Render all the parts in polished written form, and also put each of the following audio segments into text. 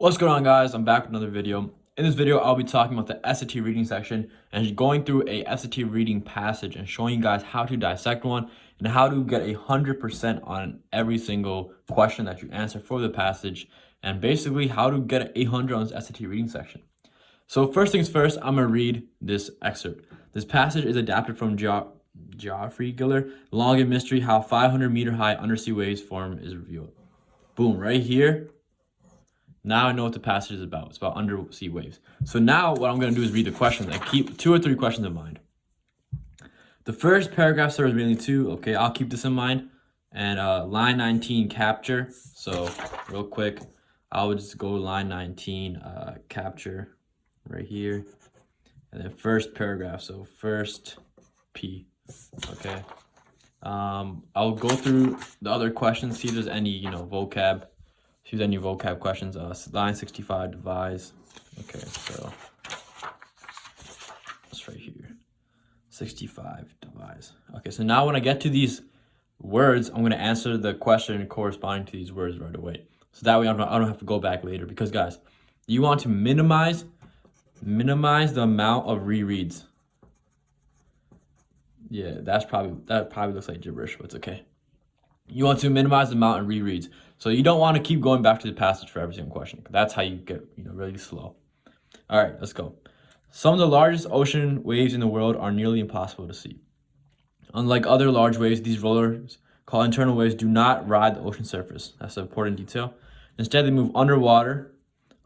What's going on, guys? I'm back with another video. In this video, I'll be talking about the SAT reading section and going through a SAT reading passage and showing you guys how to dissect one and how to get 100% on every single question that you answer for the passage, and basically how to get 800 on this SAT reading section. So first things first, I'm going to read this excerpt. This passage is adapted from Geoffrey Giller, Long and Mystery, How 500-meter high undersea waves form is revealed. Boom, right here. Now I know what the passage is about. It's about undersea waves. So now what I'm going to do is read the questions and keep 2 or 3 questions in mind. The first paragraph serves mainly 2. Okay, I'll keep this in mind. And line 19, capture. So real quick, I would just go line 19, capture right here. And then first paragraph, so first P. Okay. I'll go through the other questions, see if there's any, vocab. See if there's any vocab questions. Line 65, devise. Okay, so it's right here. 65, devise. Okay, so now when I get to these words, I'm going to answer the question corresponding to these words right away. So that way I don't have to go back later. Because, guys, you want to minimize the amount of rereads. Yeah, that probably looks like gibberish, but it's okay. You want to minimize the amount of rereads. So you don't want to keep going back to the passage for every single question. That's how you get, really slow. All right, let's go. Some of the largest ocean waves in the world are nearly impossible to see. Unlike other large waves, these rollers, called internal waves, do not ride the ocean surface. That's an important detail. Instead, they move underwater,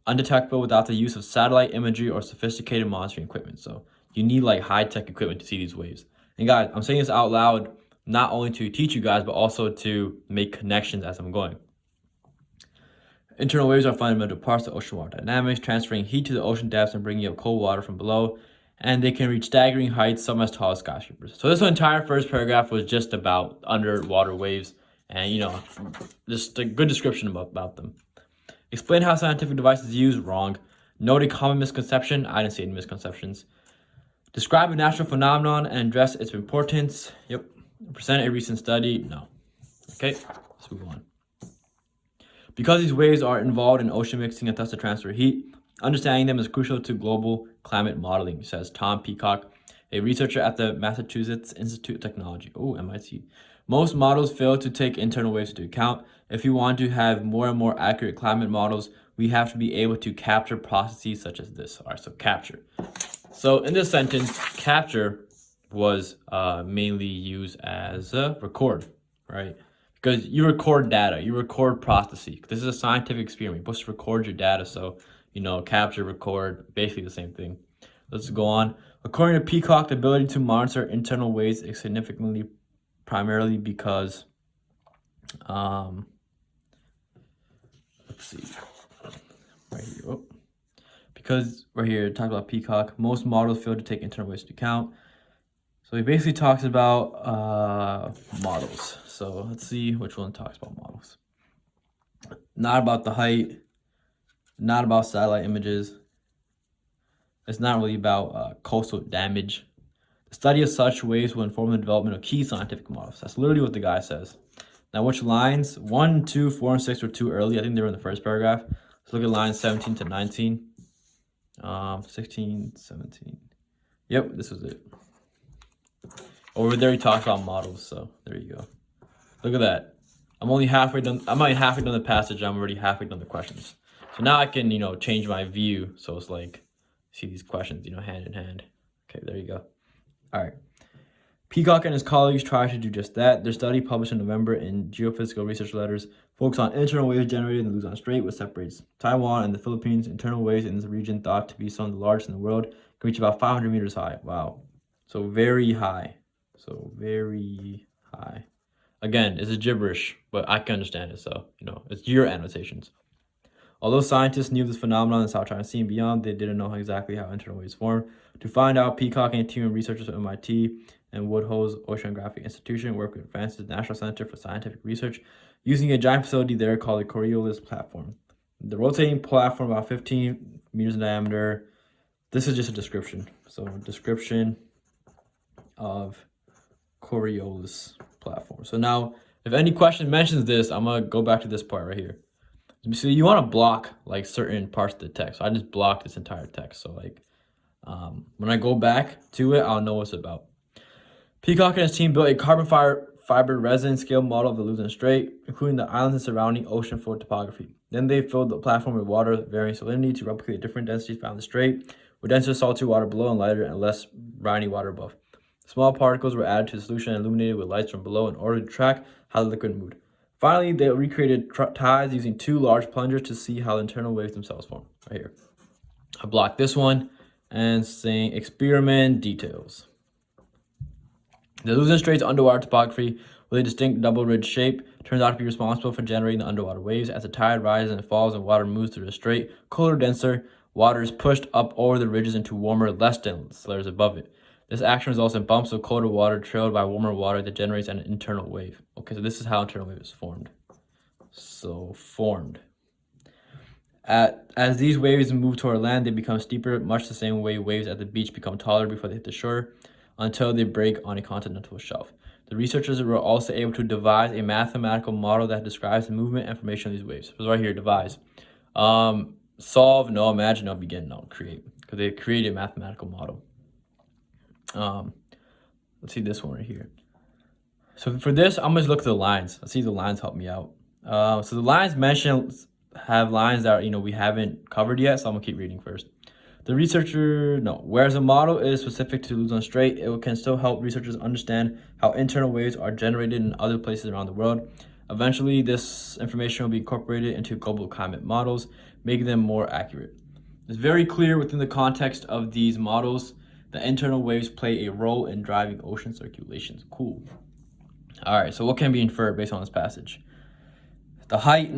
undetectable without the use of satellite imagery or sophisticated monitoring equipment. So you need like high-tech equipment to see these waves. And guys, I'm saying this out loud, not only to teach you guys, but also to make connections as I'm going. Internal waves are fundamental parts of ocean water dynamics, transferring heat to the ocean depths and bringing up cold water from below. And they can reach staggering heights, some as tall as skyscrapers. So this entire first paragraph was just about underwater waves and, just a good description about them. Explain how scientific devices use. Wrong. Note a common misconception. I didn't see any misconceptions. Describe a natural phenomenon and address its importance. Yep. Present a recent study. No. Okay, let's move on. Because these waves are involved in ocean mixing and thus the transfer of heat, understanding them is crucial to global climate modeling, says Tom Peacock, a researcher at the Massachusetts Institute of Technology. Oh, MIT. Most models fail to take internal waves into account. If you want to have more and more accurate climate models, we have to be able to capture processes such as this. All right, so capture. So in this sentence, capture was mainly used as record, right? Because you record data, you record processes. This is a scientific experiment. You're supposed to record your data. So, capture, record, basically the same thing. Let's go on. According to Peacock, the ability to monitor internal waves is significantly primarily because, let's see, right here. Oh. Because right here, it talks about Peacock, most models fail to take internal waves into account. So he basically talks about models. So let's see which one talks about models. Not about the height, not about satellite images. It's not really about coastal damage. The study of such waves will inform the development of key scientific models. That's literally what the guy says. Now, which lines? 1, 2, 4, and 6 were too early. I think they were in the first paragraph. Let's look at lines 17 to 19. 16, 17. Yep, this was it. Over there, he talks about models, so there you go. Look at that. I'm only halfway done the passage. I'm already halfway done the questions. So now I can, change my view. So it's like, see these questions, hand in hand. Okay, there you go. All right. Peacock and his colleagues tried to do just that. Their study, published in November in Geophysical Research Letters, focused on internal waves generated in the Luzon Strait, which separates Taiwan and the Philippines. Internal waves in this region, thought to be some of the largest in the world, can reach about 500 meters high. Wow. So very high. Again, it's a gibberish, but I can understand it. So, it's your annotations. Although scientists knew this phenomenon in South China Sea and beyond, they didn't know exactly how internal waves form. To find out, Peacock and a team of researchers at MIT and Woodhull's Oceanographic Institution worked with France's National Center for Scientific Research using a giant facility there called the Coriolis platform. The rotating platform, about 15 meters in diameter. This is just a description. So, description of Coriolis platform. So now, if any question mentions this, I'm going to go back to this part right here. So you want to block like certain parts of the text. So I just blocked this entire text. So like when I go back to it, I'll know what it's about. Peacock and his team built a carbon fiber resin scale model of the Luzon Strait, including the islands and surrounding ocean floor topography. Then they filled the platform with water of varying salinity to replicate different densities found in the strait, with denser salty water below and lighter and less briny water above. Small particles were added to the solution and illuminated with lights from below in order to track how the liquid moved. Finally, they recreated tides using 2 large plungers to see how the internal waves themselves form. Right here. I blocked this one and saying experiment details. The Luzon Strait's underwater topography with a distinct double ridge shape turns out to be responsible for generating the underwater waves. As the tide rises and falls and water moves through the strait, colder, denser water is pushed up over the ridges into warmer, less dense layers above it. This action results in bumps of colder water trailed by warmer water that generates an internal wave. Okay, so this is how internal wave is formed. So formed. As these waves move toward land, they become steeper, much the same way waves at the beach become taller before they hit the shore, until they break on a continental shelf. The researchers were also able to devise a mathematical model that describes the movement and formation of these waves. So right here, devise. Solve, no, imagine, no, begin, no, create. Because they created a mathematical model. Let's see this one right here. So for this, I'm gonna look at the lines. Let's see if the lines help me out. So the lines mentioned have lines that we haven't covered yet, so I'm gonna keep reading first. The researcher, whereas a model is specific to Luzon Strait, it can still help researchers understand how internal waves are generated in other places around the world. Eventually, this information will be incorporated into global climate models, making them more accurate. It's very clear within the context of these models that internal waves play a role in driving ocean circulations. Cool. All right, so what can be inferred based on this passage? The height,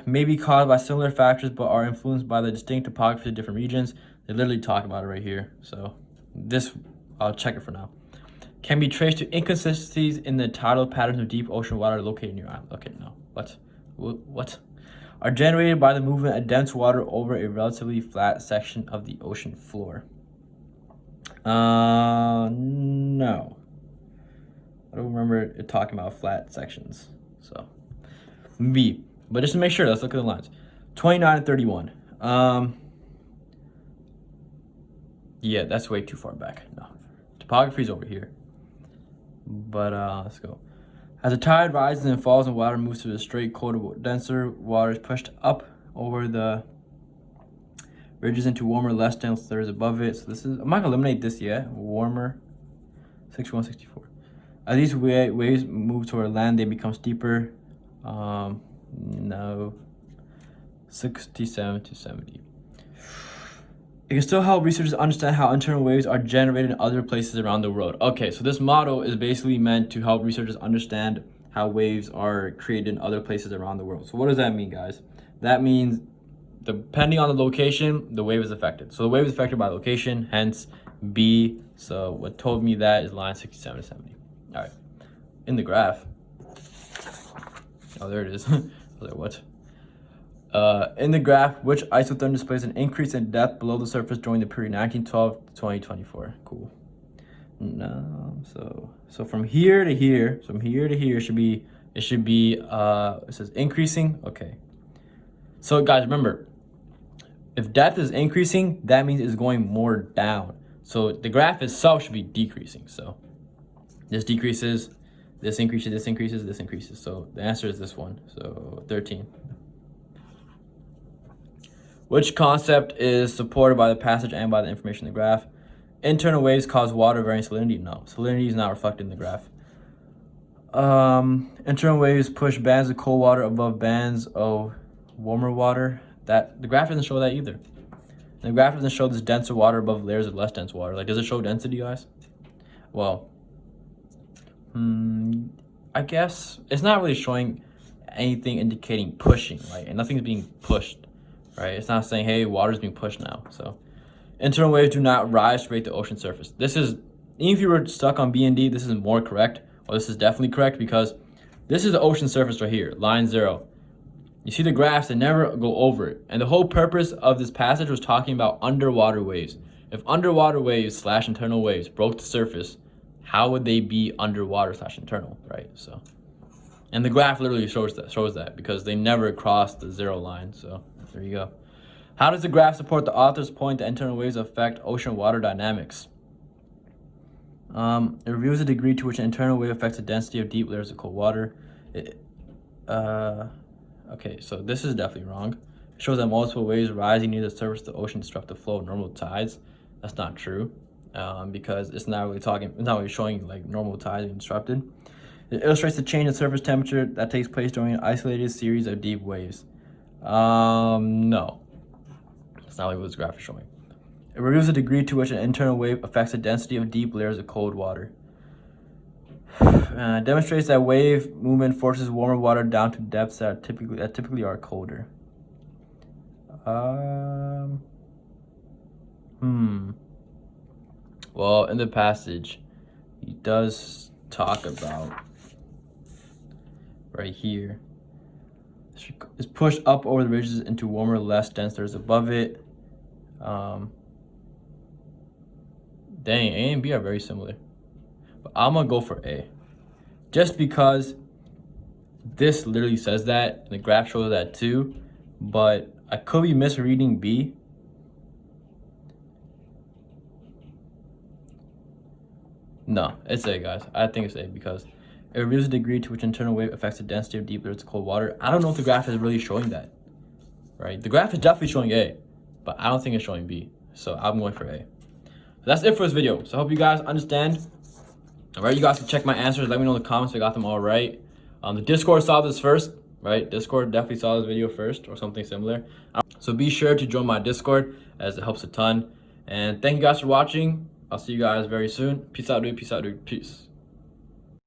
may be caused by similar factors, but are influenced by the distinct topography of different regions. They literally talk about it right here. So this, I'll check it for now. Can be traced to inconsistencies in the tidal patterns of deep ocean water located near island. Okay, no. What? Are generated by the movement of dense water over a relatively flat section of the ocean floor. No. I don't remember it talking about flat sections. So B. But just to make sure, let's look at the lines. 29 and 31. Yeah, that's way too far back. No. Topography is over here. But let's go. As the tide rises and falls and water moves through the strait, colder, denser water is pushed up over the ridges into warmer, less dense layers above it. So this is, I'm not gonna eliminate this yet. Warmer, 61, 64. As these waves move toward land, they become steeper. 67 to 70. It can still help researchers understand how internal waves are generated in other places around the world. Okay, so this model is basically meant to help researchers understand how waves are created in other places around the world. So what does that mean, guys? That means depending on the location, the wave is affected. So the wave is affected by location, hence B. So what told me that is line 67 to 70. All right, in the graph. Oh, there it is. I was like, what? In the graph, which isotherm displays an increase in depth below the surface during the period 1912 to 2024. Cool. No, so from here to here, it says increasing. Okay. So guys, remember, if depth is increasing, that means it's going more down. So the graph itself should be decreasing. So this decreases, this increases, this increases, this increases. So the answer is this one. So 13. Which concept is supported by the passage and by the information in the graph? Internal waves cause water varying salinity. No, salinity is not reflected in the graph. Internal waves push bands of cold water above bands of warmer water. That the graph doesn't show that either. The graph doesn't show this denser water above layers of less dense water. Like, does it show density, guys? Well, I guess it's not really showing anything indicating pushing, right? And nothing's being pushed. Right, it's not saying, hey, water's being pushed now. So internal waves do not rise to rate the ocean surface. This is, even if you were stuck on B and D, this is more correct. Well, this is definitely correct because this is the ocean surface right here, line 0. You see the graphs that never go over it. And the whole purpose of this passage was talking about underwater waves. If underwater waves / internal waves broke the surface, how would they be underwater / internal, right? So And the graph literally shows that because they never crossed the zero line. So there you go. How does the graph support the author's point that internal waves affect ocean water dynamics? It reveals the degree to which an internal wave affects the density of deep layers of cold water. Okay, so this is definitely wrong. It shows that multiple waves rising near the surface of the ocean disrupt the flow of normal tides. That's not true, because it's not really showing like normal tides being disrupted. It illustrates the change in surface temperature that takes place during an isolated series of deep waves. No, that's not what this graph is showing. It reveals the degree to which an internal wave affects the density of deep layers of cold water. Demonstrates that wave movement forces warmer water down to depths that typically are colder. Well, in the passage, he does talk about right here. It's pushed up over the ridges into warmer, less dense layers above it. Dang, A and B are very similar. But I'm gonna go for A. Just because this literally says that, and the graph shows that too, but I could be misreading B. No, it's A, guys. I think it's A because it reveals the degree to which internal wave affects the density of deep layers of cold water. I don't know if the graph is really showing that, right? The graph is definitely showing A, but I don't think it's showing B. So I'm going for A. That's it for this video. So I hope you guys understand. All right, you guys can check my answers. Let me know in the comments if I got them all right. The Discord saw this first, right? Discord definitely saw this video first or something similar. So be sure to join my Discord as it helps a ton. And thank you guys for watching. I'll see you guys very soon. Peace out, dude. Peace out, dude. Peace.